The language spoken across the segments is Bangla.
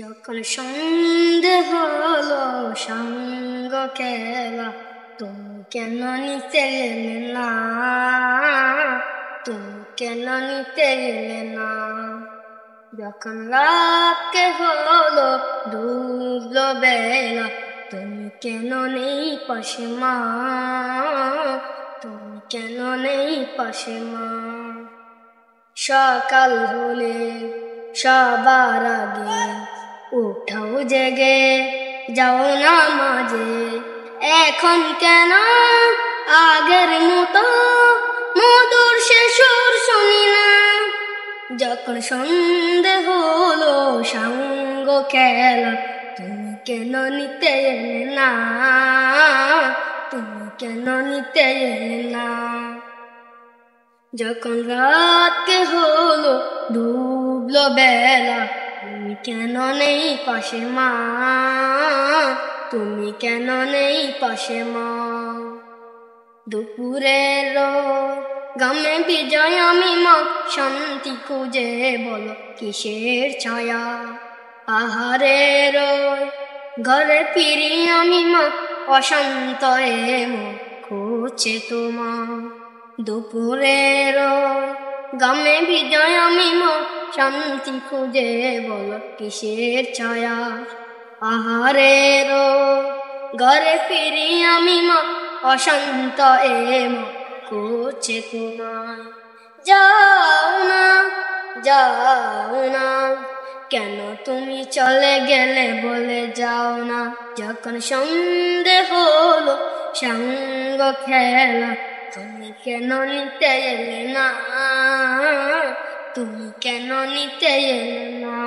যখন সন্ধে হলো সঙ্গ খেলা, তুমি কেন নিতে এলে না? তুমি কেন নিতে এলে না? যখন রাতে হলো ডুবলো বেলা, তুমি কেন নেই পাশে মা? তুমি কেন নেই পাশে মা? সকাল হলে সবার আগে উঠাও জেগে যাও না মাঝে। এখন কেন আগের মতো মধুর সে সুর শুনি না? যখন সন্ধে হলো সঙ্গ খেলা, তুমি কেন নিতে এলে না? তুমি কেন নিতে এলে না? যখন রাত হলো ডুবলো বেলা, তুমি কেন নেই পাশে মা? তুমি কেন নেই পাশে মা? দুপুরের গামে বিজয় আমি মা, শান্তি খুঁজে বলো কিসের ছায়া? আহারের ঘরে ফিরি আমি মা, অশান্ত এ মন খুঁজছে তোমার। দুপুরের গামে বিজয় আমি মা, শান্তি খুঁজে বলো কিসের ছায়া? আহারের ঘরে ফিরি আমি মা, অশান্ত এ মন খুঁজছে তোমার। যাও না, যাও না, কেন তুমি চলে গেলে বলে যাও না? যখন সন্ধে হলো সঙ্গ খেলা, তুমি কেন নিতে এলে না? তুমি কেন নিতে এলে না?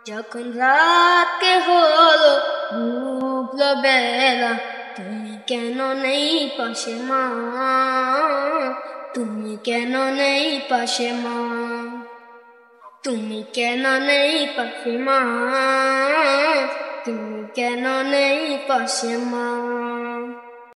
যখন রাত হলো ডুবলো বেলা, তুমি কেন নেই পাশে মা? তুমি কেন নেই পাশে মা? তুমি কেন নেই পাশে মা? তুমি কেন নেই পাশে মা?